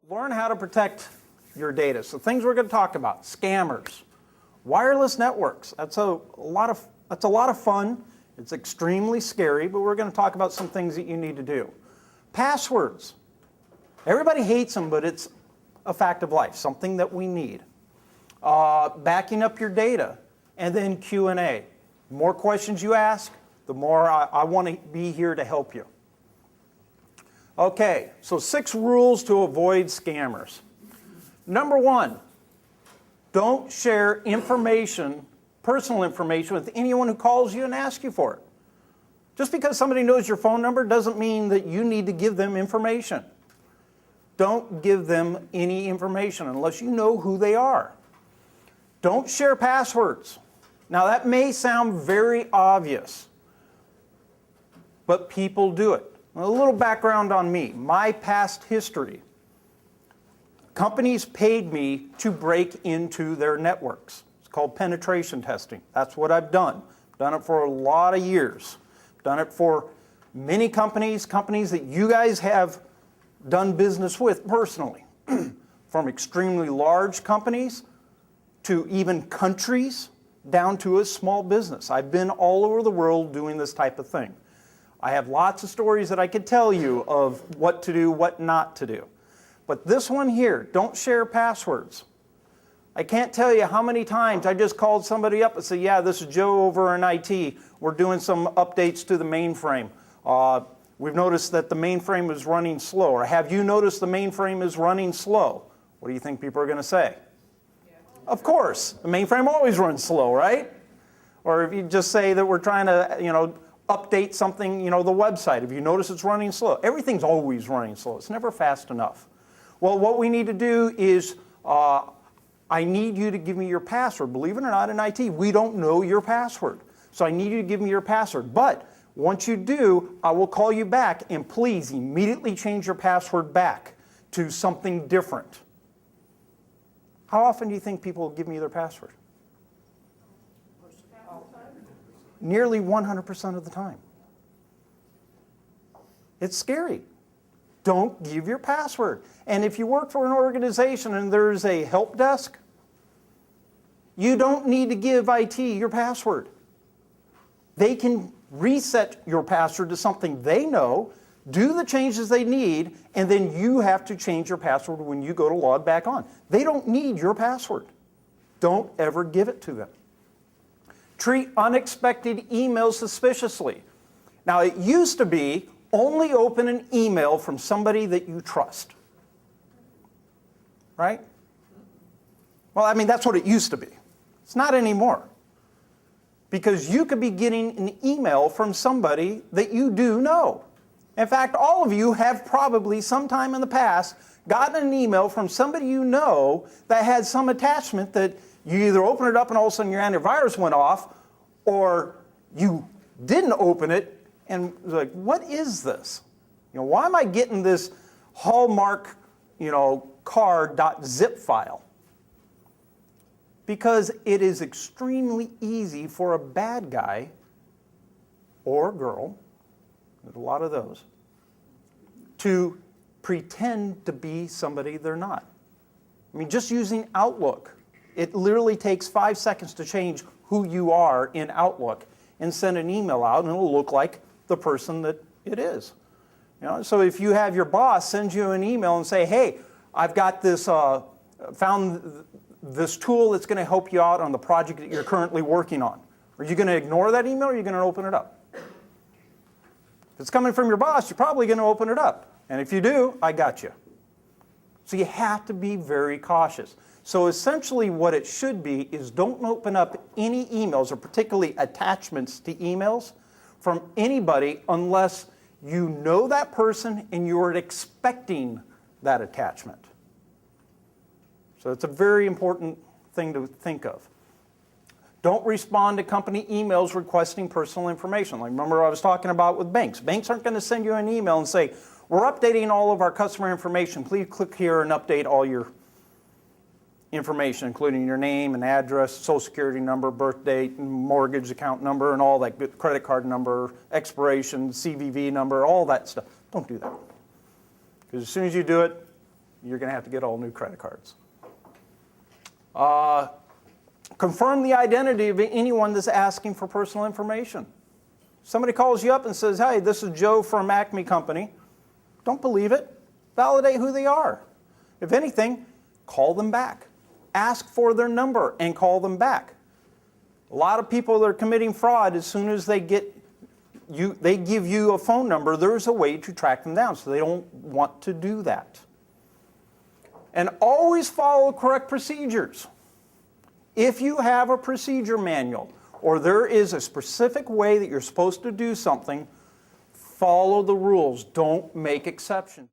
Learn how to protect your data. So things we're going to talk about: scammers, wireless networks. That's a lot of fun. It's extremely scary, but we're going to talk about some things that you need to do. Passwords. Everybody hates them, but it's a fact of life, something that we need. Backing up your data, and then Q&A. The more questions you ask, the more I want to be here to help you. Okay, so 6 rules to avoid scammers. Number 1, don't share information, personal information, with anyone who calls you and asks you for it. Just because somebody knows your phone number doesn't mean that you need to give them information. Don't give them any information unless you know who they are. Don't share passwords. Now that may sound very obvious, but people do it. A little background on me, my past history. Companies paid me to break into their networks. It's called penetration testing. That's what I've done. I've done it for a lot of years. I've done it for many companies that you guys have done business with personally. From extremely large companies to even countries down to a small business. I've been all over the world doing this type of thing. I have lots of stories that I could tell you of what to do, what not to do. But this one here, don't share passwords. I can't tell you how many times I just called somebody up and said, yeah, this is Joe over in IT. We're doing some updates to the mainframe. We've noticed that the mainframe is running slow. Or have you noticed the mainframe is running slow? What do you think people are going to say? Yeah. Of course, the mainframe always runs slow, right? Or if you just say that we're trying to, update something, the website. If you notice it's running slow, everything's always running slow. It's never fast enough. Well, what we need to do is, I need you to give me your password. Believe it or not, in IT, we don't know your password. So I need you to give me your password. But once you do, I will call you back, and please immediately change your password back to something different. How often do you think people will give me their password? Nearly 100% of the time. It's scary. Don't give your password. And if you work for an organization and there's a help desk, you don't need to give IT your password. They can reset your password to something they know, do the changes they need, and then you have to change your password when you go to log back on. They don't need your password. Don't ever give it to them. Treat unexpected emails suspiciously. Now, it used to be only open an email from somebody that you trust. Right? Well, that's what it used to be. It's not anymore. Because you could be getting an email from somebody that you do know. In fact, all of you have probably sometime in the past gotten an email from somebody you know that had some attachment that you either open it up and all of a sudden your antivirus went off, or you didn't open it and was like, what is this? Why am I getting this Hallmark, car.zip file? Because it is extremely easy for a bad guy or girl, there's a lot of those, to pretend to be somebody they're not. Just using Outlook, it literally takes 5 seconds to change who you are in Outlook and send an email out, and it will look like the person that it is. So if you have your boss send you an email and say, hey, I've got this, found this tool that's going to help you out on the project that you're currently working on. Are you going to ignore that email, or are you going to open it up? If it's coming from your boss, you're probably going to open it up. And if you do, I got you. So you have to be very cautious. So essentially what it should be is don't open up any emails, or particularly attachments to emails, from anybody unless you know that person and you're expecting that attachment. So it's a very important thing to think of. Don't respond to company emails requesting personal information. Like, remember I was talking about with banks. Banks aren't going to send you an email and say, we're updating all of our customer information. Please click here and update all your information, including your name and address, social security number, birth date, mortgage account number, and all that, credit card number, expiration, CVV number, all that stuff. Don't do that. Because as soon as you do it, you're going to have to get all new credit cards. Confirm the identity of anyone that's asking for personal information. Somebody calls you up and says, hey, this is Joe from Acme Company. Don't believe it. Validate who they are. If anything, call them back. Ask for their number and call them back. A lot of people that are committing fraud, as soon as they give you a phone number, there's a way to track them down, so they don't want to do that. And always follow correct procedures. If you have a procedure manual, or there is a specific way that you're supposed to do something, follow the rules. Don't make exceptions.